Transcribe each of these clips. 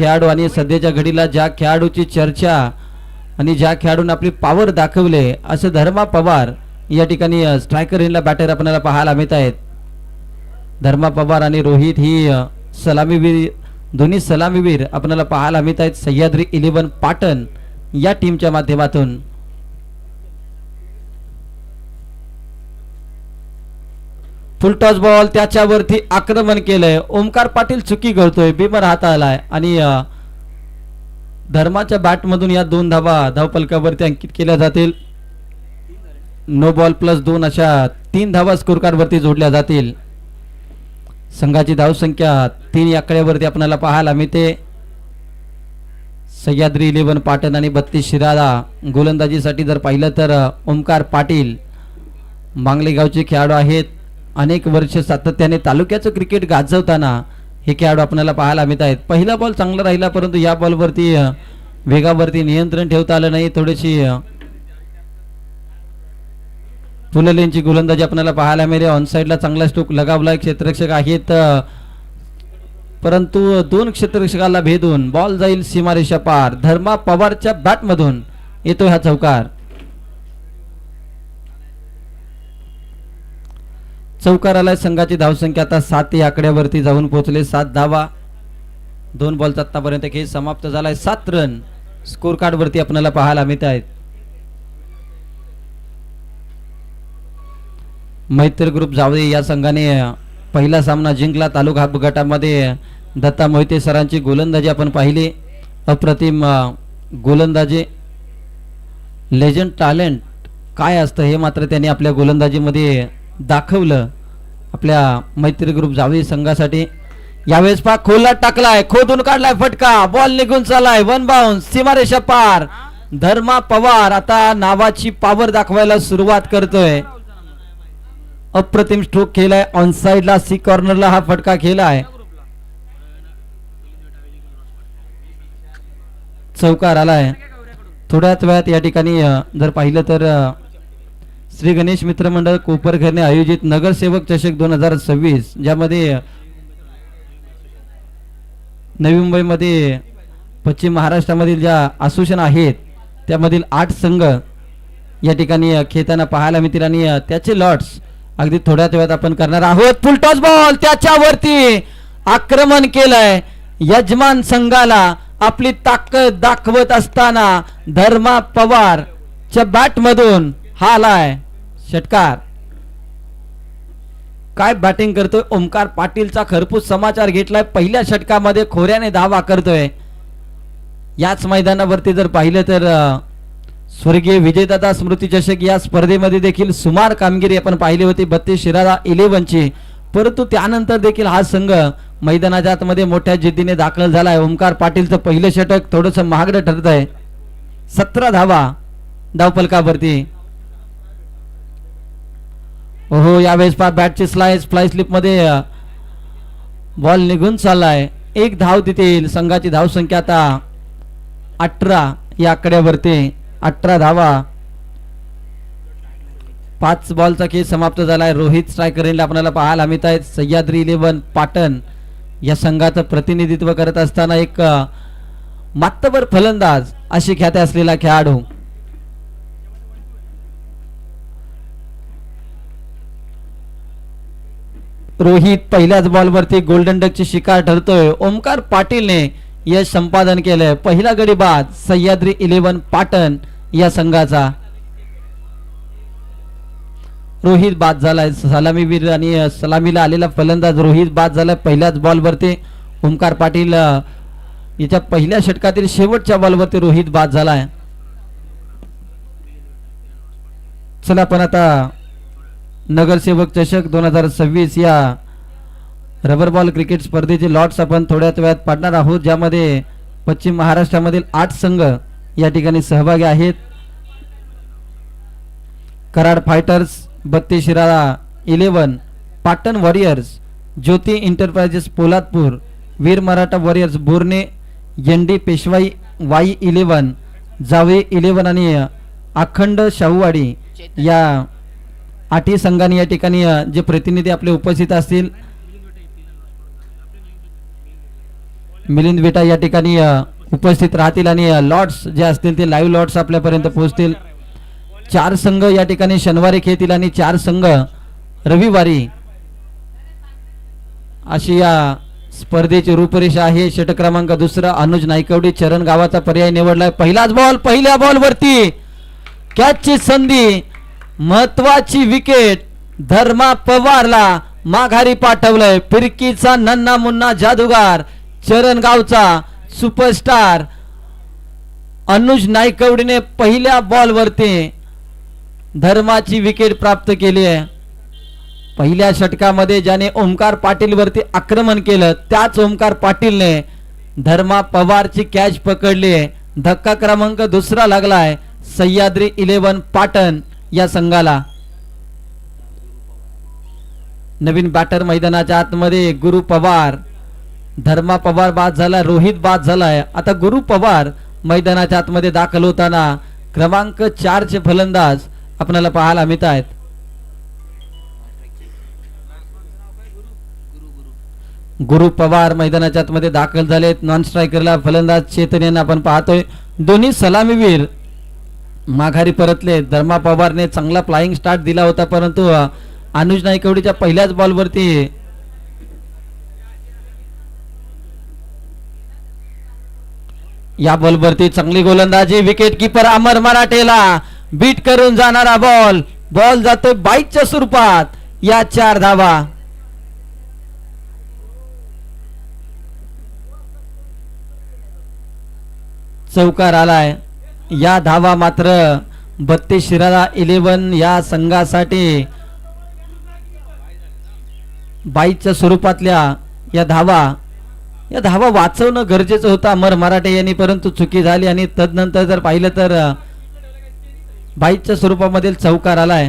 खेळाडू आणि सध्याच्या घडीला ज्या खेळाडूची चर्चा आणि ज्या खेळाडूने आपली पॉवर दाखवले असं धर्मा पवार या ठिकाणी स्ट्रायकर इनला बॅटर आपल्याला पाहायला मिळत आहेत. धर्मा पवार आणि रोहित ही सलामीवीर, दोन्ही सलामीवीर आपल्याला पाहायला मिळत आहेत सह्याद्री 11 पाटण या टीमच्या माध्यमातून. फुल टॉस बॉल, त्याच्यावरती आक्रमण केलंय. ओमकार पाटील चुकी करतोय, बिमर हात आलाय आणि धर्माच्या बॅटमधून या 2 धावा धावफलकावरती अंकित केल्या जातील. नो बॉल +2 अशा 3 धावा स्कोर कार्ड वरती जोडल्या जातील. संघाची धावसंख्या 3 या आकड्यावरती आपल्याला पाहायला मिळते. सह्याद्री 11 पाटण आणि 32 शिराळा. गोलंदाजीसाठी जर पाहिलं तर ओमकार पाटील मांगले गावचे खेळाडू आहेत. अनेक वर्ष सातत्याने तालुक्याचं क्रिकेट गाजवताना हे खेळाडू आपल्याला पाहायला मिळत आहेत. पहिला बॉल चांगला राहिला, परंतु या बॉलवरती वेगावरती नियंत्रण ठेवता आलं नाही. थोडीशी फुललेंची गोलंदाजी आपल्याला पाहायला मिळते. ऑन साईडला चांगला स्ट्रोक लगावला. क्षेत्ररक्षक आहेत, परंतु 2 क्षेत्ररक्षकाला भेदून बॉल जाईल सीमारेषा पार. धर्मा पवारच्या बॅटमधून येतोय हा चौकार. चौकार आलाय. संघाची धावसंख्या आता 7 या आकड्यावरती जाऊन पोहोचले. 7 धावा, 2 बॉलचा आतापर्यंत खेळ समाप्त झालाय. 7 रन स्कोर कार्ड वरती आपल्याला पाहायला मिळत आहेत. मैत्री ग्रुप जावळे या संघाने पहिला सामना जिंकला. तालुका गटामध्ये दत्ता मोहिते सरांची गोलंदाजी आपण पाहिली. अप्रतिम गोलंदाजी, लेजंड टॅलेंट काय असतं हे मात्र त्यांनी आपल्या गोलंदाजीमध्ये दाखवलं आपल्या मैत्री ग्रुप जावळी संघासाठी. यावेळेस पा खोला टाकलाय, खोदून काढलाय फटका, बॉल निघून चाललाय. 1 बाउन्स सीमारेषा पार. धर्मा पवार आता नावाची पॉवर दाखवायला सुरुवात करतोय. अप्रतिम स्ट्रोक केलाय. ऑन साइडला सी कॉर्नरला हा फटका केलाय. चौकार आलाय. थोड्याच वेळात या ठिकाणी जर पाहिलं तर श्री गणेश मित्र मंडळ कोपरखैरने आयोजित नगरसेवक चषक 2026 ज्यामध्ये नवी मुंबईमध्ये पश्चिम महाराष्ट्रामधील ज्या असोसिएशन आहेत त्यामधील 8 संघ या ठिकाणी खेळताना पाहायला मिळतील आणि त्याचे लॉट्स अगदी थोड्याच वेळात आपण करणार आहोत. फुल टॉस बॉल, त्याच्यावरती आक्रमण केलंय. यजमान संघाला आपली ताकद दाखवत असताना धर्मा पवारच्या बॅटमधून हा आलाय षटकार. काय बॅटिंग करतोय ओमकार पाटीलचा खरपूस समाचार घेतलाय. पहिल्या षटकामध्ये खोऱ्याने धावा करतोय. याच मैदानावरती जर पाहिलं तर स्वर्गीय विजयदादा स्मृती चषक या स्पर्धेमध्ये देखील सुमार कामगिरी आपण पाहिली होती 32 शिराळा 11 ची, परंतु त्यानंतर देखील हा संघ मैदानाच्या आतमध्ये मोठ्या जिद्दीने दाखल झालाय. ओमकार पाटीलचं पहिलं षटक थोडंसं महागडं ठरत आहे. 17 धावा धावफलकावरती. हो, यावेळेस पा बॅटची फ्लाय स्लिप मध्ये बॉल निघून चाललाय. 1 धाव देतील. संघाची धावसंख्या आता 18 या आकड्यावरती. 18 धावा. 5 बॉलचा खेळ समाप्त झालाय. रोहित स्ट्रायकरला आपल्याला पाहायला मिळत आहेत. सह्याद्री 11 पाटण या संघाचं प्रतिनिधित्व करत असताना एक मातबर फलंदाज अशी ख्याती असलेला खेळाडू. रोहित पहिल्याच बॉलवरती गोल्डन डकची शिकार ठरतोय. ओमकार पाटीलने यश संपादन केलंय. पहिला गडी बाद सह्याद्री 11 पाटण या संघाचा. रोहित बाद झालाय. सलामीवीर आणि सलामीला आलेला फलंदाज रोहित बाद झालाय पहिल्याच बॉलवरती. ओमकार पाटील याच्या पहिल्या षटकातील शेवटच्या बॉलवरती रोहित बाद झालाय. चला पण आता नगरसेवक चषक 2026 या रबर बॉल क्रिकेट स्पर्धेचे लॉट्स आपण थोड्याच वेळात पाडणार आहोत, ज्यामध्ये पश्चिम महाराष्ट्रामधील 8 संघ या ठिकाणी सहभागी आहेत. कराड फायटर्स, 32 शिराळा 11, पाटण वॉरियर्स, ज्योती एंटरप्राइजेस पोलादपूर, वीर मराठा वॉरियर्स बोर्णे, एनडी पेशवाई वाई 11, जावे 11 आणि अखंड शाहूवाडी या 8 संघांनी या ठिकाणी जे प्रतिनिधी आपले उपस्थित असतील मिलिंद बेटा या ठिकाणी उपस्थित राहतील आणि लॉट्स जे असतील ते लाईव्ह लॉट्स आपल्यापर्यंत पोहोचतील. 4 संघ या ठिकाणी शनिवारी खेळतील आणि 4 संघ रविवारी, अशी या स्पर्धेची रूपरेषा आहे. षटक क्रमांक 2 अनुज नाईकवडी चरण गावाचा पर्याय निवडलाय. पहिलाच बॉल, पहिल्या बॉल वरती कॅचची संधी, महत्वाची विकेट. धर्मा पवारला माघारी पाठवलंय. फिरकीचा नन्ना मुन्ना जादूगार चरण गावचा सुपरस्टार अनुज नाईकवडीने पहिल्या बॉल वरती धर्माची विकेट प्राप्त केली आहे. पहिल्या षटकामध्ये ज्याने ओमकार पाटील वरती आक्रमण केलं त्याच ओमकार पाटीलने धर्मा पवारची कॅच पकडली आहे. धक्का क्रमांक 2 लागलाय सह्याद्री 11 पाटण या संघाला. नवीन बॅटर मैदानाच्या आतमध्ये गुरु पवार, धर्मा पवार बाद झाला, रोहित बाद झालाय. आता गुरु पवार मैदानाच्या आतमध्ये दाखल होताना क्रमांक 4 चे फलंदाज आपल्याला पाहायला मिळत आहेत. गुरु पवार मैदानाच्या आतमध्ये दाखल झालेत. नॉन स्ट्रायकरला फलंदाज चेतन यांना आपण पाहतोय. दोन्ही सलामीवीर माघारी परतले. धर्मा पवारने चांगला फ्लाइंग स्टार्ट दिला होता, परंतु अनुज नाईकवडीच्या पहिल्याच बॉलवरती या बॉलवरती चांगली गोलंदाजी. विकेट किपर अमर मराठेला बीट करून जाणारा बॉल, बॉल जातोय बाईकच्या स्वरूपात. या 4 धावा. चौकार आलाय. या धावा मात्र 32 शिराळा 11 या संघासाठी बाईच्या स्वरूपातल्या या धावा वाचवणं गरजेचं होतं अमर मराठे यांनी, परंतु चुकी झाली आणि तदनंतर जर पाहिलं तर बाईच्या स्वरूपामधील चौकार आलाय.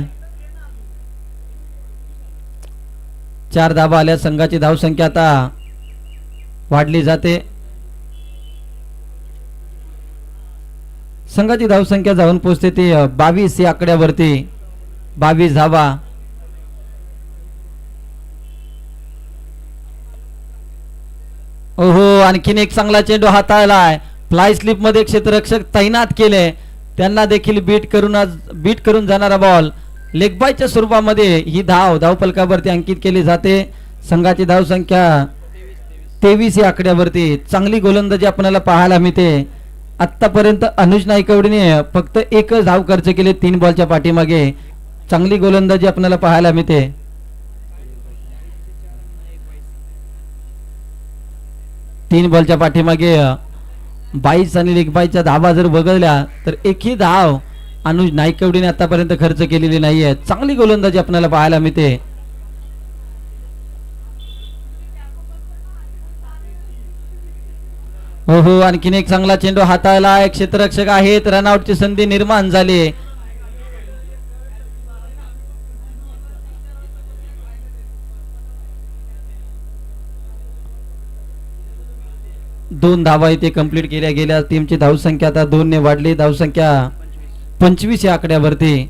4 धावा आल्या. संघाची धावसंख्या आता वाढली जाते. संघाची धावसंख्या जाऊन पोहोचते ती 22 या आकड्यावरती. 22 धावा. ओहो, आणखीन एक चांगला चेंडू हाताळलाय. फ्लाय स्लिप मध्ये क्षेत्ररक्षक तैनात केले, त्यांना देखील बीट करून जाणारा बॉल लेग बायच्या स्वरूपामध्ये ही धावफलकावरती अंकित केली जाते. संघाची धावसंख्या 23 या आकड्यावरती. चांगली गोलंदाजी आपल्याला पाहायला मिळते. आतापर्यंत अनुज नाईकवडीने फक्त 1 धाव खर्च केले 3 बॉलच्या पाठीमागे. चांगली गोलंदाजी आपल्याला पाहायला मिळते. 3 बॉलच्या पाठीमागे 22 आणि लेग बायच्या धावा जर बघितल्या तर एकही धाव अनुज नाईकवडीने आतापर्यंत खर्च केलेली नाहीये. चांगली गोलंदाजी आपल्याला पाहायला मिळते. हो, आणखीन एक चांगला चेंडू हाताळला. क्षेत्ररक्षक आहेत, रनआउटची संधी निर्माण झाली. दोन धावा इथे कंप्लीट केल्या गेल्या. टीमची धावसंख्या आता 2 ने वाढली. धावसंख्या 25 या आकड्यावरती.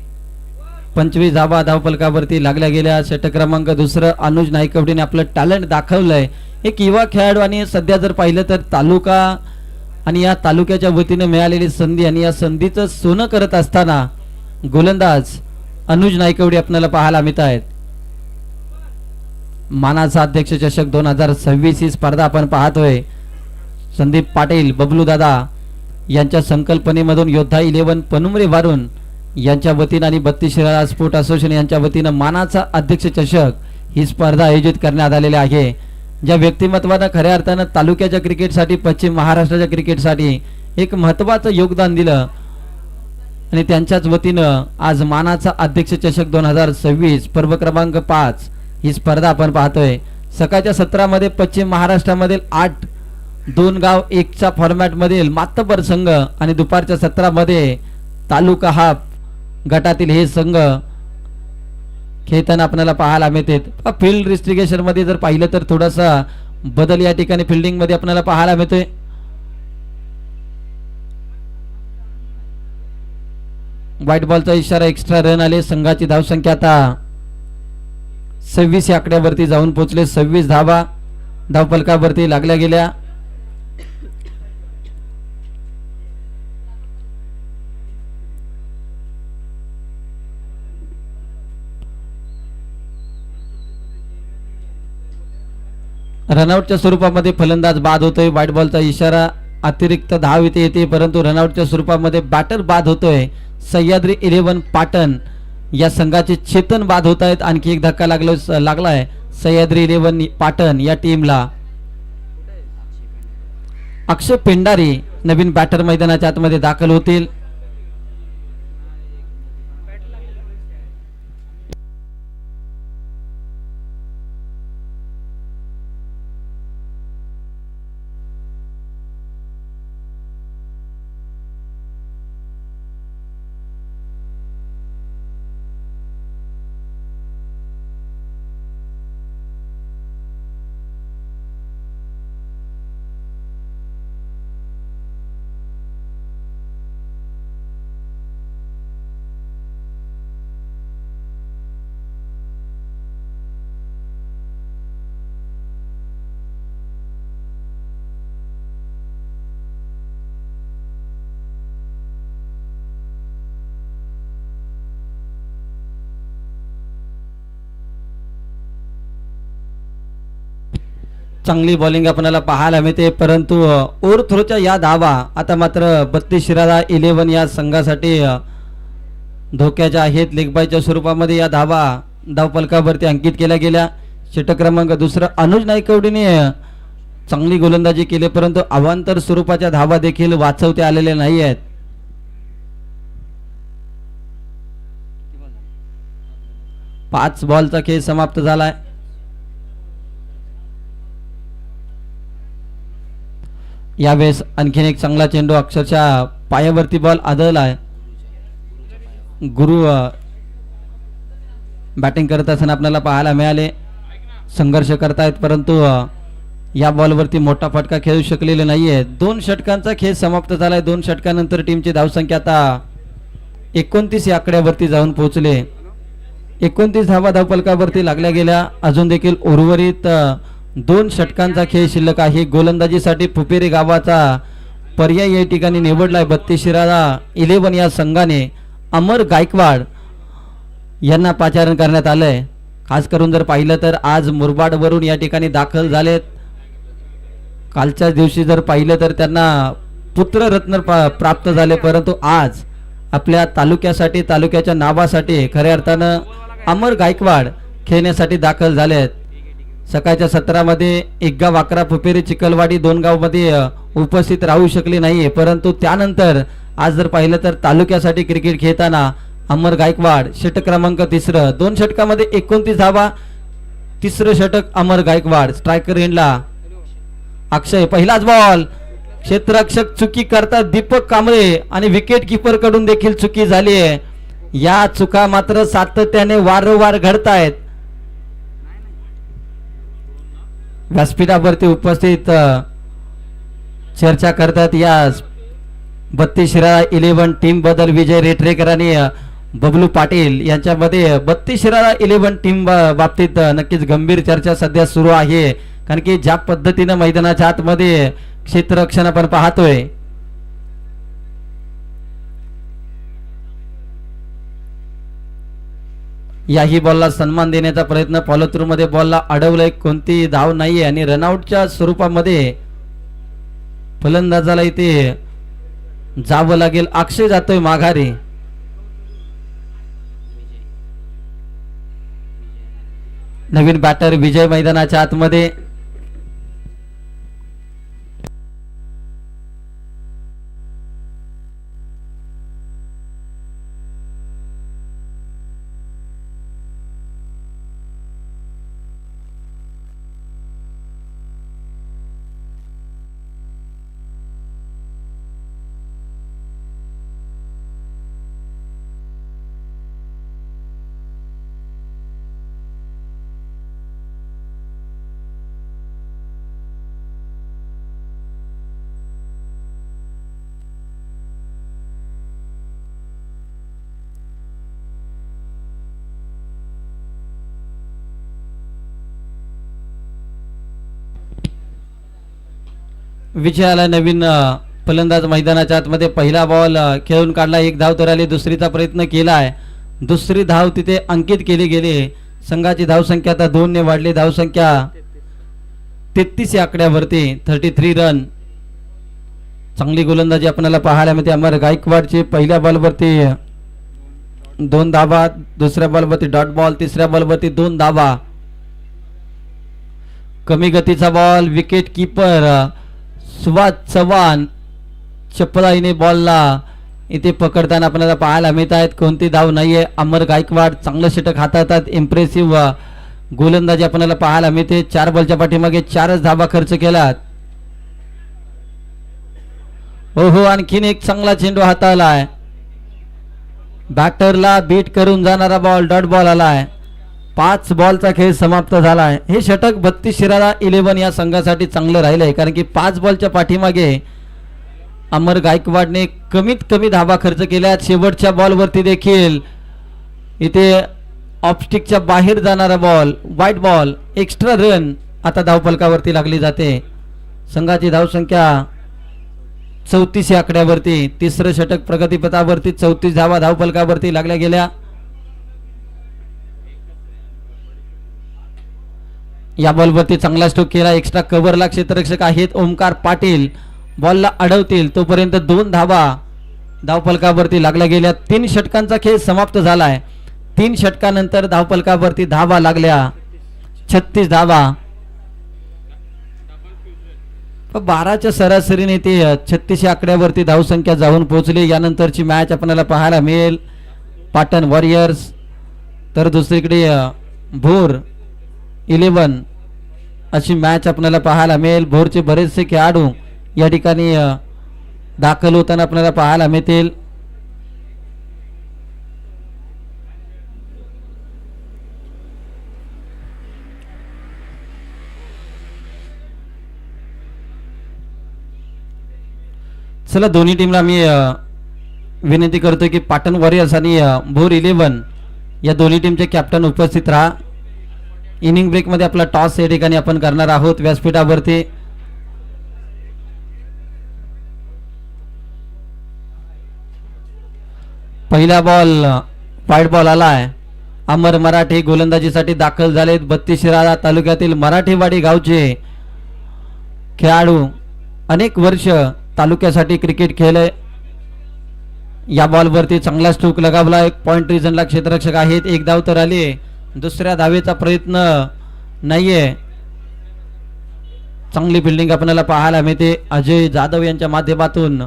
25 धावा धावफलकावरती लागल्या गेल्या. षटक क्रमांक 2 अनुज नाईकवडीने आपलं टॅलेंट दाखवलंय. एक युवा खेळाडू आणि सध्या जर पाहिलं तर तालुका आणि या तालुक्याच्या वतीने मिळालेली संधी आणि या संधीचं सोनं करत असताना गोलंदाज अनुज नाईकवडी आपल्याला पाहायला मिळत आहेत. मानाचा अध्यक्ष चषक 2026 ही स्पर्धा आपण पाहतोय. संदीप पाटील, बबलू दादा यांच्या संकल्पनेमधून योद्धा 11 पनुमरे वारून यांच्या वतीने आणि 32 शिराळा स्पोर्ट असोसिएशन यांच्या वतीने मानाचा अध्यक्ष चषक ही स्पर्धा आयोजित करण्यात आलेली आहे. ज्या व्यक्तिमत्वाने खऱ्या अर्थानं तालुक्याच्या क्रिकेटसाठी, पश्चिम महाराष्ट्राच्या क्रिकेटसाठी एक महत्त्वाचं योगदान दिलं आणि त्यांच्याच वतीनं आज मानाचा अध्यक्ष चषक 2026 पर्व क्रमांक 5 ही स्पर्धा आपण पाहतोय. सकाळच्या सत्रामध्ये पश्चिम महाराष्ट्रामधील 8 2 गाव 1च्या फॉर्मॅट मधील मातबर संघ आणि दुपारच्या सत्रामध्ये तालुका हाफ गटातील हे संघ खेळताना आपल्याला पाहायला मिळते. फील्ड रिस्ट्रिक्शन मध्ये जर पाहिलं तर थोडासा बदल या ठिकाणी फिल्डिंग मध्ये आपल्याला पाहायला मिळतोय. व्हाईट बॉलचा इशारा, एक्स्ट्रा रन आले. संघाची धावसंख्या आता 26 या आकड्यावरती जाऊन पोहोचले. 26 धावा धावफलकावरती लागल्या गेल्या. रनआउटच्या स्वरूपामध्ये फलंदाज बाद होतोय. व्हाईट बॉलचा इशारा, अतिरिक्त धाव इथे येते, परंतु रनआउटच्या स्वरूपामध्ये बॅटर बाद होतोय. सह्याद्री 11 पाटण या संघाचे चेतन बाद होत आहेत. आणखी एक धक्का लागलाय सह्याद्री 11 पाटण या टीमला. अक्षय पेंडारी नवीन बॅटर मैदानाच्या आतमध्ये दाखल होतील. चांगली बॉलिंग आपल्याला पाहायला मिळते, परंतु ओव्हर थ्रोच्या या धावा आता मात्र 32 शिराळा 11 या संघासाठी धोक्याच्या आहेत. लेगबायच्या स्वरूपामध्ये या धावा धावफलकावरती अंकित केल्या गेल्या. षटक क्रमांक दुसरा अनुज नाईकवडीने चांगली गोलंदाजी केली, परंतु अवांतर स्वरूपाच्या धावा देखील वाचवता आलेल्या नाही आहेत. पाच बॉलचा खेळ समाप्त झालाय. यावेळेस आणखीन एक चांगला चेंडू अक्षरशः पायावरती बॉल आदळलाय. गुरु बॅटिंग करत असताना आपल्याला पाहायला मिळाले, संघर्ष करतायत, परंतु या बॉलवरती मोठा फटका खेळू शकलेले नाहीये. 2 षटकांचा खेळ समाप्त झालाय. 2 षटकानंतर टीमची धावसंख्या आता 29 या आकड्यावरती जाऊन पोहोचले. 29 धावा धावफलकावरती लागल्या गेल्या. अजून देखील उर्वरित 2 षटकांचा खेळ शिल्लक आहे. गोलंदाजीसाठी पुपेरी गावाचा पर्याय या ठिकाणी निवडलाय 32 शिराळा 11 या संघाने. अमर गायकवाड यांना पाचारण करण्यात आलंय. खास करून जर पाहिलं तर आज मुरबाडवरून या ठिकाणी दाखल झालेत. कालच्या दिवशी जर पाहिलं तर त्यांना पुत्ररत्न प्राप्त झाले, परंतु आज आपल्या तालुक्यासाठी, तालुक्याच्या नावासाठी खऱ्या अर्थानं अमर गायकवाड खेळण्यासाठी दाखल झालेत. सकाळच्या सत्रामध्ये एक गाव 11 पुपेरी चिखलवाडी 2 गावमध्ये उपस्थित राहू शकले नाहीये, परंतु त्यानंतर आज जर पाहिलं तर तालुक्यासाठी क्रिकेट खेळताना अमर गायकवाड षटक क्रमांक 3, 2 षटकामध्ये 29 धावा. 3रं षटक अमर गायकवाड. स्ट्रायकर एंडला अक्षय. पहिलाच बॉल, क्षेत्ररक्षक चुकी करतात दीपक कांबळे आणि विकेट किपर कडून देखील चुकी झाली आहे. या चुका मात्र सातत्याने वारंवार घडतायत. व्यासपीठावरती उपस्थित चर्चा करतात या 32 शिराळा 11 टीम बद्दल. विजय रेटरेकर आणि बबलू पाटील यांच्यामध्ये 32 शिराळा 11 टीम बाबतीत नक्कीच गंभीर चर्चा सध्या सुरू आहे, कारण की ज्या पद्धतीनं मैदानाच्या आतमध्ये क्षेत्ररक्षण आपण पाहतोय, याही बॉलला सन्मान देण्याचा प्रयत्न फॉलो थ्रू मध्ये बॉलला अडवलंय. कोणती धाव नाहीये आणि रनआउटच्या स्वरूपामध्ये फलंदाजाला इथे जावं लागेल. अक्षय जातोय माघारी. नवीन बॅटर विजय मैदानाच्या आतमध्ये. विजयाला नवीन फलंदाज मैदानाच्या आतमध्ये. पहिला बॉल खेळून काढला, 1 धाव तर आली. दुसरीचा प्रयत्न केलाय, दुसरी धाव तिथे अंकित केली गेली. संघाची धावसंख्या आता 2 ने वाढली. धावसंख्या 33 या आकड्यावरती 33 रन. चांगली गोलंदाजी आपल्याला पाहायला मिळते अमर गायकवाडची. पहिल्या बॉलवरती 2 धावा, दुसऱ्या बॉलवरती डॉट बॉल, तिसऱ्या बॉलवरती 2 धावा. कमी गतीचा ball, wicket keeper Subhash Chavan चपळाईने बॉलला इथे पकडताना आपल्याला पाहायला मिळत आहेत. कोणती धाव नाहीये. अमर गायकवाड चांगलं षटक हाताळतात. इम्प्रेसिव्ह गोलंदाजी आपल्याला पाहायला मिळते. 4 बॉलच्या पाठीमागे 4च धावा खर्च केल्यात. हो, आणखीन एक चांगला चेंडू हाताळलाय. बॅटरला बीट करून जाणारा बॉल, डॉट बॉल आलाय. 5 बॉलचा खेळ समाप्त झालाय. हे षटक 32 शिराळा 11 या संघासाठी चांगलं राहिलंय, कारण की 5 बॉलच्या पाठीमागे अमर गायकवाडने कमीत कमी धावा खर्च केल्यात. शेवटच्या बॉलवरती देखील इथे ऑफस्टिकच्या बाहेर जाणारा ball, white ball, extra run आता धावफलकावरती लागली जाते. संघाची धावसंख्या 34 या आकड्यावरती. तिसरं षटक प्रगतीपथावरती. 34 धावा धावफलकावरती लागल्या गेल्या. या बॉलवरती चांगला स्ट्रोक केला. एक्स्ट्रा कव्हरला क्षेत्ररक्षक आहेत ओमकार पाटील. बॉलला अडवतील तोपर्यंत 2 धावा धावफलकावरती लागल्या गेल्या. 3 षटकांचा खेळ समाप्त झालाय. 3 षटकानंतर धावफलकावरती धावा लागल्या 36 धावा. 12च्या सरासरीने ते 36 आकड्यावरती धावसंख्या जाऊन पोहोचली. यानंतरची मॅच आपल्याला पाहायला मिळेल पाटण वॉरियर्स, तर दुसरीकडे भोर 11 अशी मॅच आपल्याला पाहायला मिळेल. भोरचे बरेचसे खेळाडू या ठिकाणी दाखल होताना आपल्याला पाहायला मिळतील. चला, दोन्ही टीमला मी विनंती करतो की पाटण वॉरियर्स आणि भोर 11 या दोन्ही टीमचे कॅप्टन उपस्थित राहा. इनिंग ब्रेक मध्ये आपला टॉस या ठिकाणी आपण करणार आहोत व्यासपीठावरती. पहिला बॉल व्हाईट बॉल आलाय. अमर मराठे गोलंदाजीसाठी दाखल झालेत. 32 शिराळा तालुक्यातील मराठेवाडी गावचे खेळाडू अनेक वर्ष तालुक्यासाठी क्रिकेट खेळले. या बॉलवरती चांगला स्ट्रोक लगावला. एक पॉइंट रिजनला क्षेत्ररक्षक आहेत. 1 धाव तर आली. दुसऱ्या धावेचा प्रयत्न नाहीये. चांगली फिल्डिंग आपल्याला पाहायला मिळते अजय जाधव यांच्या माध्यमातून.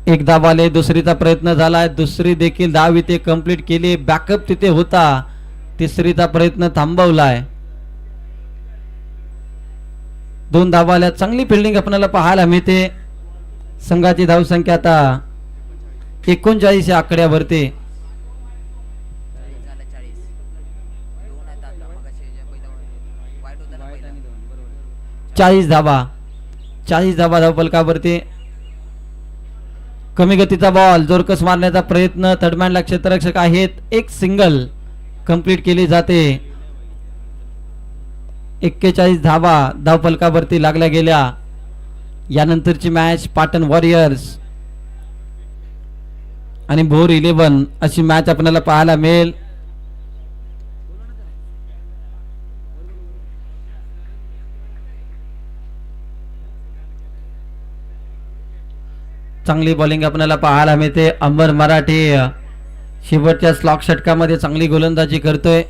एक धाव आले. दुसरीचा प्रयत्न झालाय. दुसरी देखील धाव इथे कंप्लीट केली. बॅकअप तिथे होता. तिसरीचा प्रयत्न थांबवलाय. 2 धावा आल्या. चांगली फिल्डिंग आपल्याला पाहायला मिळते. संघाची धावसंख्या आता 39 या आकड्यावरती. 40 धावा धावफलकावरती. कमी गतीचा बॉल, जोरकस मारण्याचा प्रयत्न. थर्डमॅनला क्षेत्ररक्षक आहेत. एक सिंगल कंप्लीट केली जाते. 41 धावा धावफलकावरती लागल्या गेल्या. यानंतरची मॅच पाटण वॉरियर्स आणि भोर 11 अशी मॅच आपल्याला पाहायला मिळेल. चांगली बॉलिंग आपल्याला पाहायला मिळते. अंबर मराठे शेवटच्या स्लॉक षटकामध्ये चांगली गोलंदाजी करतोय.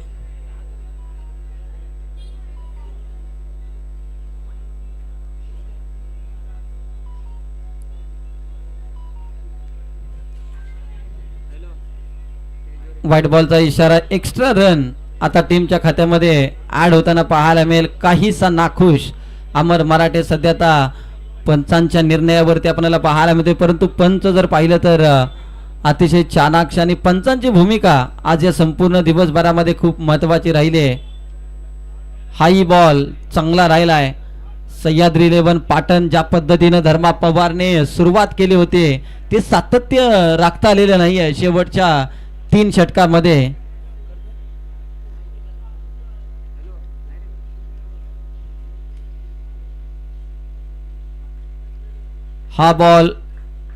व्हाईट बॉलचा इशारा. एक्स्ट्रा रन आता टीमच्या खात्यामध्ये ऍड होताना पाहायला मिळेल. काहीसा नाखुश अमर मराठे सध्या आता पंचांच्या निर्णयावरती आपल्याला पाहायला मिळते, परंतु पंच जर पाहिलं तर अतिशय चाणाक्ष आणि पंचांची भूमिका आज या संपूर्ण दिवसभरामध्ये खूप महत्त्वाची राहिली आहे. हाई बॉल चांगला राहिलाय. सह्याद्री 11 पाटण ज्या पद्धतीने धर्मा पवारने सुरुवात केली होती ते सातत्य राखता आलेलं नाही आहे शेवटच्या 3 षटकामध्ये. हा बॉल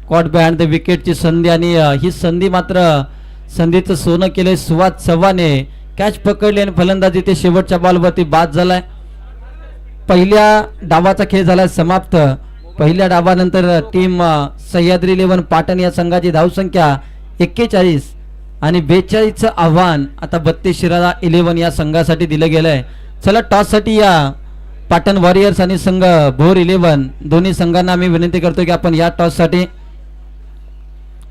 कॉट बिहाइंड द विकेटची संधी आणि ही संधी मात्र संधीचं सोनं केलंय सुवाद चव्हाणे. कॅच पकडली आणि फलंदाजी ते शेवटच्या बॉलवरती बाद झालाय. पहिल्या डावाचा खेळ झाला समाप्त. पहिल्या डावानंतर टीम सह्याद्री 11 पाटण या संघाची धावसंख्या 41 आणि 42चं आव्हान आता 32 शिराळा 11 या संघासाठी दिलं गेलंय. चला टॉससाठी या पाटण वॉरियर्स आणि संघ भोर 11 दोन्ही संघांना मी विनंती करतो की आपण या टॉससाठी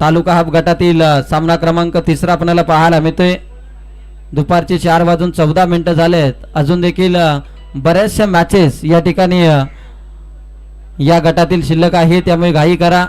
तालुका हाफ गटातील सामना क्रमांक 3 आपल्याला पाहायला मिळतोय. दुपारचे 4:14 झालेत. अजून देखील बऱ्याचशा मॅचेस या ठिकाणी या गटातील शिल्लक आहे, त्यामुळे घाई करा.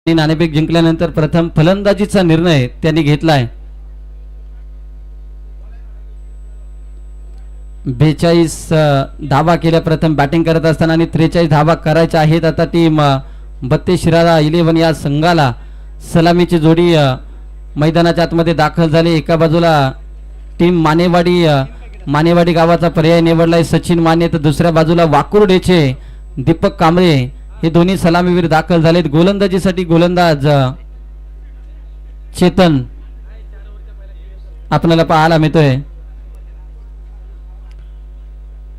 नाणेफेक जिंकल्यानंतर प्रथम फलंदाजीचा निर्णय त्यांनी घेतलाय. 42 धावा केल्या प्रथम बॅटिंग करत असताना आणि 43 धावा करायच्या आहेत. आता टीम 32 शिराळा 11 या संघाला सलामीची जोडी मैदानाच्या आतमध्ये दाखल झाली. एका बाजूला टीम मानेवाडी मानेवाडी गावाचा पर्याय निवडलाय सचिन माने, तर दुसऱ्या बाजूला वाकुर्डेचे दीपक कांबळे हे दोन्ही सलामीवीर दाखल झालेत. गोलंदाजीसाठी गोलंदाज चेतन आपल्याला पाहायला मिळतोय.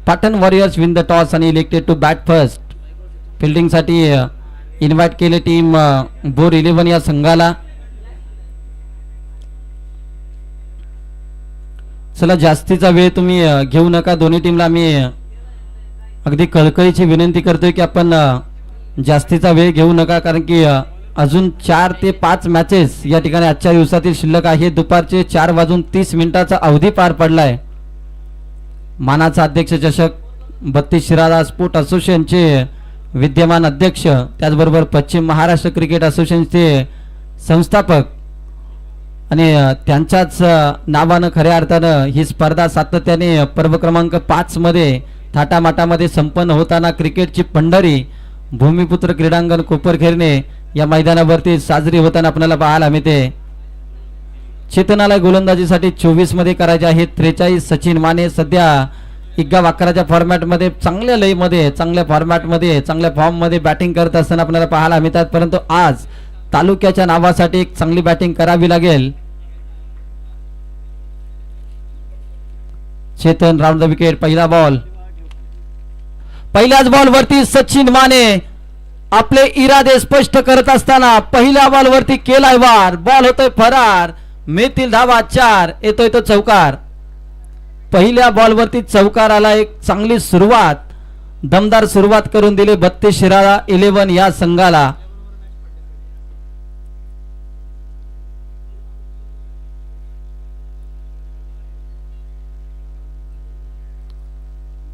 Patan warriors win the toss आणि elected to bat first. Fielding साठी इन्व्हाइट केले टीम बोर 11 या संघाला. चला जास्तीचा वेळ तुम्ही घेऊ नका. दोन्ही टीमला मी अगदी कळकळीची विनंती करतोय की आपण जास्तीचा वेळ घेऊ नका, कारण की अजून 4 ते 5 मॅचेस या ठिकाणी आजच्या दिवसातील शिल्लक आहे. दुपारचे 4:30 अवधी पार पडलाय. मानाचा अध्यक्ष चषक 32 शिराळा स्पोर्ट असोसिएशनचे विद्यमान अध्यक्ष, त्याचबरोबर पश्चिम महाराष्ट्र क्रिकेट असोसिएशनचे संस्थापक आणि त्यांच्याच नावानं खऱ्या अर्थानं ही स्पर्धा सातत्याने पर्व क्रमांक 5 मध्ये थाटामाटामध्ये संपन्न होताना क्रिकेटची पंढरी भूमिपुत्र क्रीडांगण कोपरखेरणे या मैदानावरती साजरी होताना आपल्याला पाहायला मिळते. चेतनाला गोलंदाजीसाठी 24 मध्ये करायचे आहेत. 43 सचिन माने सध्या इग्गा वाकराच्या फॉर्मॅटमध्ये चांगल्या लयमध्ये, चांगल्या फॉर्मॅटमध्ये, चांगल्या फॉर्ममध्ये बॅटिंग करत असताना आपल्याला पाहायला मिळतात. परंतु आज तालुक्याच्या नावासाठी एक चांगली बॅटिंग करावी लागेल. Chetan round the wicket. पहिला बॉल, पहिल्याच बॉल वरती सचिन माने आपले इरादे स्पष्ट करत असताना पहिल्या बॉल वरती केलाय वार. बॉल होतोय फरार. मिळतील धावा 4. येतोय तो चौकार. पहिल्या बॉल वरती चौकार आला. एक चांगली सुरुवात, दमदार सुरुवात करून दिली 32 शिराळा 11 या संघाला.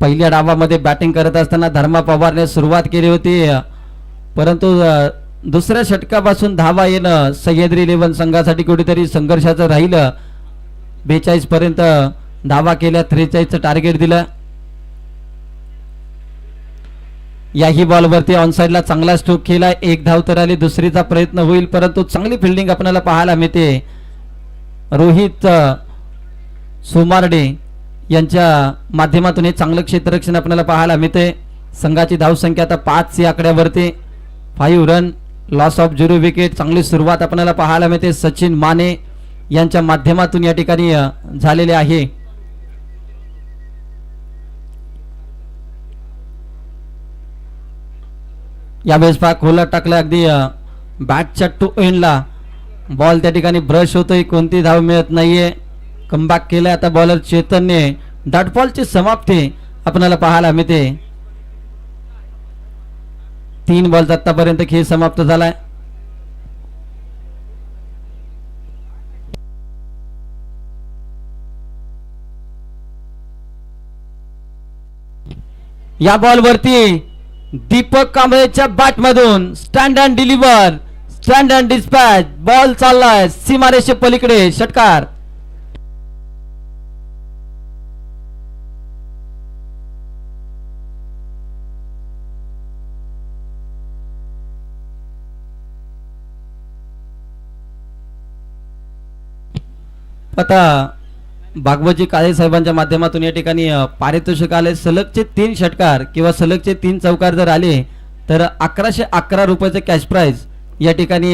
पहिल्या डावामध्ये बॅटिंग करत असताना धर्मा पवारने सुरुवात केली होती, परंतु दुसऱ्या षटकापासून धावा येणं सह्याद्री 11 संघासाठी कुठेतरी संघर्षाचं राहिलं. 42 पर्यंत धावा केल्या, 43चं टार्गेट दिलं. याही बॉलवरती ऑनसाइडला चांगला स्ट्रोक केला. 1 धाव तर आली. दुसरीचा प्रयत्न होईल, परंतु चांगली फिल्डिंग आपल्याला पाहायला मिळते. रोहित सोमारडे यांच्या माध्यमातून हे चांगलं क्षेत्ररक्षण आपल्याला पाहायला मिळते. संघाची धावसंख्या आता 5 या आकड्यावरती. 5 रन, लॉस ऑफ 0 विकेट. चांगली सुरुवात आपल्याला पाहायला मिळते सचिन माने यांच्या माध्यमातून या ठिकाणी झालेले आहे. यावेळेस पहा खोला टाकला अगदी बॅटच्या टू एंडला. बॉल त्या ठिकाणी ब्रश होतोय, कोणती धाव मिळत नाहीये. कमबॅक केलाय आता बॉलर चेतनने. डॉटबॉलची समाप्ती आपल्याला पाहायला मिळते. 3 बॉल आतापर्यंत खेळ समाप्त झालाय. या बॉल वरती दीपक कांबळेच्या बॅट मधून stand and deliver, stand and dispatch. Ball चाललाय सीमारेषे पलीकडे. षटकार. आता भागवतजी काळे साहेबांच्या माध्यमातून या ठिकाणी पारितोषिक आले. सलगचे 3 षटकार किंवा सलगचे 3 चौकार जर आले तर 1111 रुपयाचे कॅश प्राइज या ठिकाणी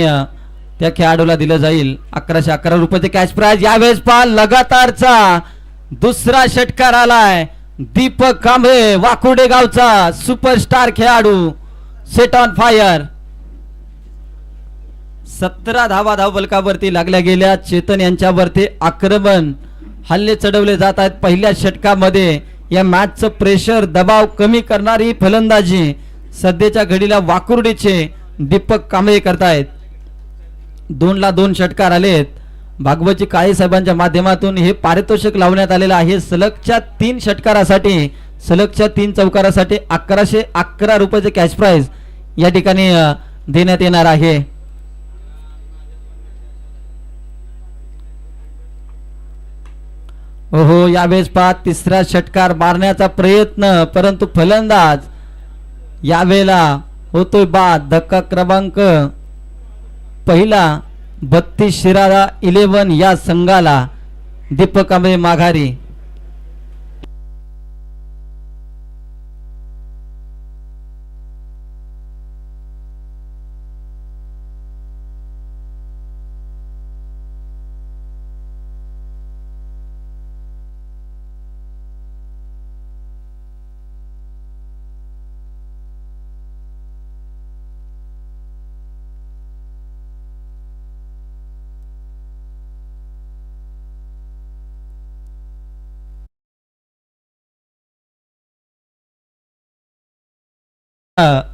त्या खेळाडूला दिलं जाईल. 1111 रुपयाचे कॅश प्राइज. यावेळेस पहा लगातारचा दुसरा षटकार आलाय. दीपक कांबळे वाकुर्डे गावचा सुपरस्टार खेळाडू सेट ऑन फायर. 17 धावा धावफलकावरती लागल्या गेल्या. चेतन यांच्यावरती आक्रमण हल्ले चढवले जात आहेत. पहिल्या षटकामध्ये या मॅचचं प्रेशर, दबाव कमी करणारी फलंदाजी सध्याच्या घडीला वाकुर्डीचे दीपक कांबळे करतायत. 2ला 2 षटकार आलेत. भागवतजी काळे साहेबांच्या माध्यमातून हे पारितोषिक लावण्यात आलेलं आहे. सलगच्या 3 षटकारासाठी, सलगच्या 3 चौकारासाठी 1111 रुपयाचे कॅश प्राइज या ठिकाणी देण्यात येणार आहे. हो, यावेळेस पहा तिसरा षटकार मारण्याचा प्रयत्न, परंतु फलंदाज यावेळेला होतोय बाद. धक्का क्रमांक पहिला 32 शिराळा 11 या संघाला. दीपक कांबळे माघारी.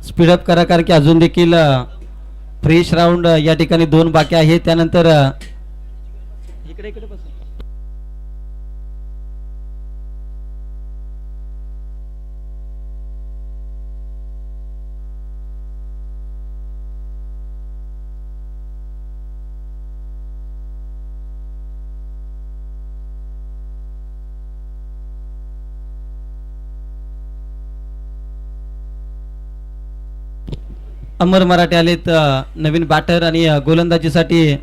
स्पीडअप करा कारण की अजून देखील फ्रेश राऊंड या ठिकाणी 2 बाकी आहे. त्यानंतर इकडे इकडे बस. अमर मराठे आलेत नवीन बॅटर आणि गोलंदाजीसाठी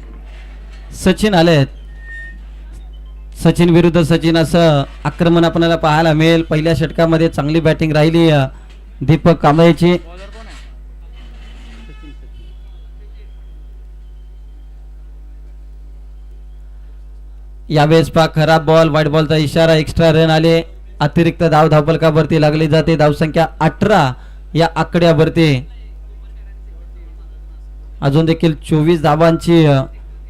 सचिन आलेत. सचिन विरुद्ध सचिन असं आक्रमण आपल्याला पाहायला मिळेल. पहिल्या षटकामध्ये चांगली बॅटिंग राहिली दीपक कांबळेची. यावेळेस पा खराब बॉल, वाईट बॉलचा इशारा, एक्स्ट्रा रन आले. अतिरिक्त धाव धावपलकावरती लागली जाते. धावसंख्या 18 या आकड्यावरती. अजून देखील 24 धावांची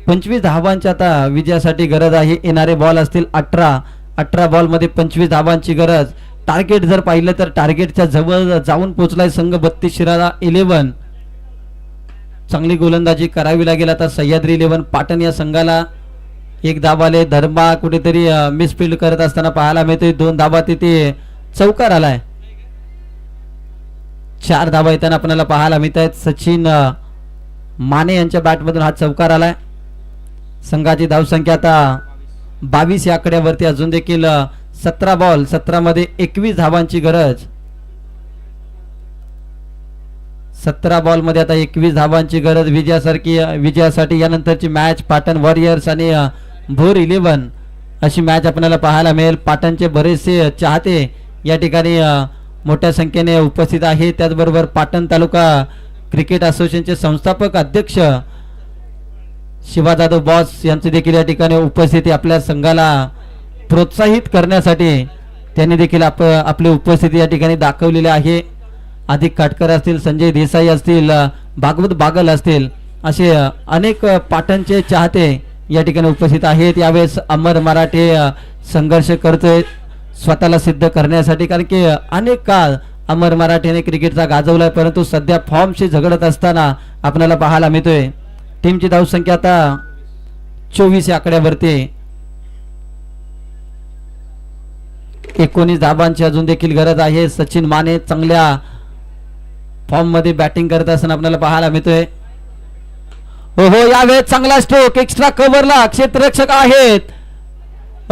25 धावांची आता विजयासाठी गरज आहे. येणारे बॉल असतील 18 बॉल मध्ये 25 धावांची गरज. टार्गेट जर पाहिलं तर टार्गेटच्या जवळ जाऊन पोहोचलाय संघ 32 शिराळा 11. चांगली गोलंदाजी करावी लागेल आता सह्याद्री 11 पाटण या संघाला. 1 धाव आले. धर्मा कुठेतरी मिसफिल्ड करत असताना पाहायला मिळते. 2 धावा तिथे चौकार आलाय. 4 धावा येताना आपल्याला पाहायला मिळत आहेत. सचिन माने यांच्या बॅटमधून हा चौकार आलाय. संघाची धावसंख्या आता 22 या आकड्यावरती. अजून देखील 17 बॉल 17 मध्ये 21 धावांची गरज. 17 बॉल मध्ये आता 21 धावांची गरज विजयासाठी. यानंतरची मॅच पाटण वॉरियर्स आणि भोर 11 अशी मॅच आपल्याला पाहायला मिळेल. पाटणचे बरेचसे चाहते या ठिकाणी मोठ्या संख्येने उपस्थित आहेत. त्याचबरोबर पाटण तालुका क्रिकेट असोसिएशनचे संस्थापक अध्यक्ष शिवा जाधव बॉस यांची देखील या ठिकाणी उपस्थिती आपल्या संघाला प्रोत्साहित करण्यासाठी त्यांनी देखील आपली उपस्थिती या ठिकाणी दाखवलेली आहे. अधिक काटकर असतील, संजय देसाई असतील, भागवत बागल असतील असे अनेक पाटणचे चाहते या ठिकाणी उपस्थित आहेत. यावेळेस अमर मराठे संघर्ष करतोय स्वतःला सिद्ध करण्यासाठी कारण की अनेक काळ अमर मराठेने क्रिकेटचा गाजवलाय परंतु सध्या फॉर्मशी झगडत असताना आपल्याला पाहायला मिळतोय. टीमची धावसंख्या आता 24 या आकड्यावरती. 19 धावांची अजून देखील गरज आहे. सचिन माने चांगल्या फॉर्म मध्ये बॅटिंग करत असताना आपल्याला पाहायला मिळतोय. हो यावेळेस चांगला स्ट्रोक. एक्स्ट्रा कव्हरला क्षेत्ररक्षक आहेत.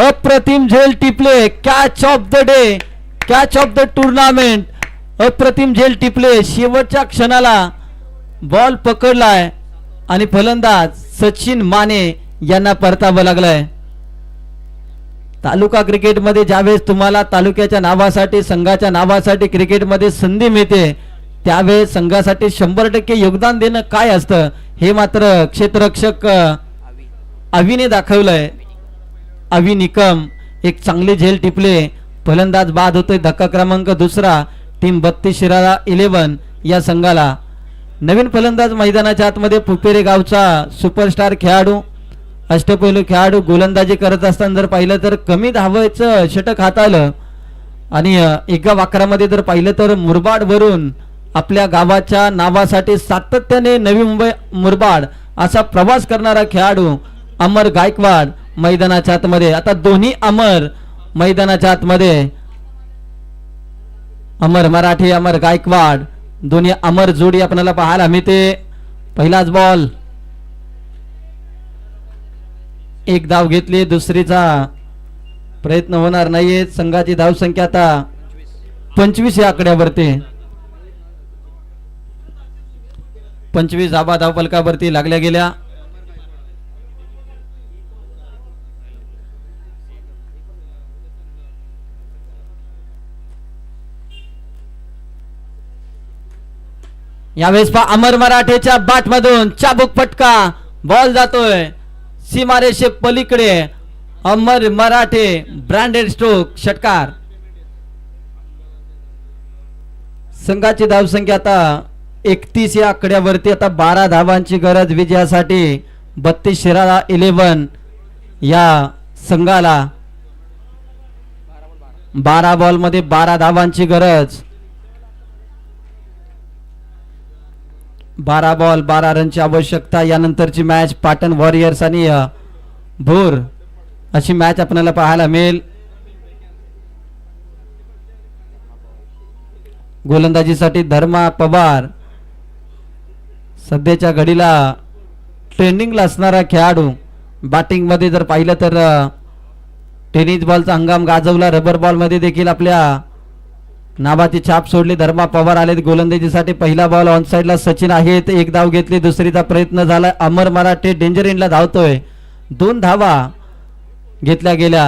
अप्रतिम झेल टिपले. Catch of the day, catch of the tournament. अप्रतिम झेल टिपले. शेवटच्या क्षणाला बॉल पकडलाय आणि फलंदाज सचिन माने यांना परतावं लागलंय. तालुका क्रिकेटमध्ये ज्यावेळेस तुम्हाला तालुक्याच्या नावासाठी संघाच्या नावासाठी क्रिकेटमध्ये संधी मिळते त्यावेळेस संघासाठी 100% योगदान देणं काय असतं हे मात्र क्षेत्ररक्षक अविने दाखवलंय. अवि निकम एक चांगली झेल टिपले. फलंदाज बाद होतोय. धक्का क्रमांक 2 टीम 32 शिराळा 11 या संघाला. नवीन फलंदाज मैदानाच्या आतमध्ये पुपेरे गावचा सुपरस्टार खेळाडू, अष्टपैलू खेळाडू गोलंदाजी करत असताना जर पाहिलं तर कमी धावायचं षटक हाताळलं आणि एका वाकरामध्ये जर पाहिलं तर मुरबाड वरून आपल्या गावाच्या नावासाठी सातत्याने नवी मुंबई मुरबाड असा प्रवास करणारा खेळाडू अमर गायकवाड मैदानाच्या आतमध्ये. आता दोन्ही अमर मैदानाच्या आतमध्ये. अमर मराठे, अमर गायकवाड दोन्ही अमर जोडी आपल्याला पाहायला मिळते. पहिलाच बॉल. 1 धाव घेतली. दुसरीचा प्रयत्न होणार नाहीये. संघाची धावसंख्या आता 25 या आकड्यावरती. 25 धावा धावफलकावरती लागल्या गेल्या. यावेळेस पा अमर मराठेच्या बॅट मधून चाबूक फटका. बॉल जातोय सीमारेषे पलीकडे. अमर मराठे ब्रँडेड स्ट्रोक षटकार. संघाची धावसंख्या आता 31 या आकड्यावरती. आता 12 धावांची गरज विजयासाठी 32 शिराळा 11 या संघाला. 12 बॉल मध्ये 12 धावांची गरज. 12 बॉल 12 रनची आवश्यकता. यानंतरची मॅच पाटण वॉरियर्स आणि भोर अशी मॅच आपल्याला पाहायला मिळेल. गोलंदाजीसाठी धर्मा पवार सध्याच्या घडीला ट्रेंडिंगला असणारा खेळाडू. बॅटिंग मध्ये जर पाहिलं तर टेनिस बॉलचा हंगाम गाजवला. रबर बॉल मध्ये देखील आपल्या नावाची छाप सोडली. धर्मा पवार आलेत गोलंदाजीसाठी. पहिला बॉल ऑन साइडला सचिन आहेत. एक धाव घेतली. दुसरीचा प्रयत्न झाला. अमर मराठे डेंजर इनला धावतोय. 2 धावा घेतल्या गेल्या.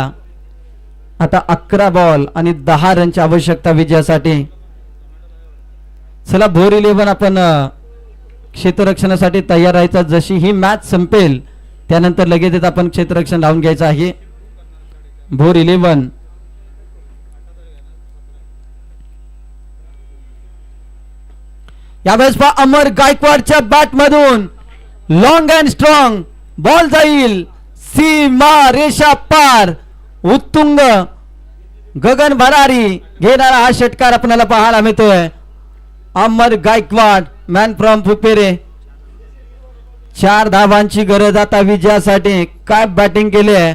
आता 11 बॉल आणि 10 रनची आवश्यकता विजयासाठी. चला भोर 11 आपण क्षेत्ररक्षणासाठी तयार राहायचा. जशी ही मॅच संपेल त्यानंतर लगेचच आपण क्षेत्ररक्षण लावून घ्यायचं आहे. भोर 11 यावेळेस पहा अमर गायकवाडच्या बॅट मधून लॉंग अँड स्ट्रॉंग बॉल जाईल सीमा रेषा पार. उत्तुंग गगन भरारी घेणारा हा षटकार आपल्याला पाहायला मिळतोय. अमर गायकवाड मॅन फ्रॉम फुपेरे. 4 धावांची गरज आता विजयासाठी. काय बॅटिंग केली आहे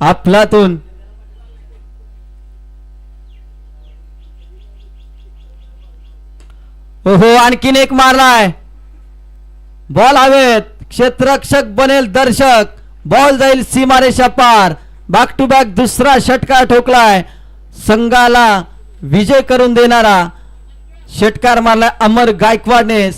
अफलातून. ओहो आणखीन एक मारलाय. बॉल हवेत. क्षेत्ररक्षक बनेल दर्शक. बॉल जाईल सीमारेषा पार. बॅक टू बॅक दुसरा षटकार ठोकलाय. संघाला विजय करून देणारा षटकार मारलाय अमर गायकवाडने.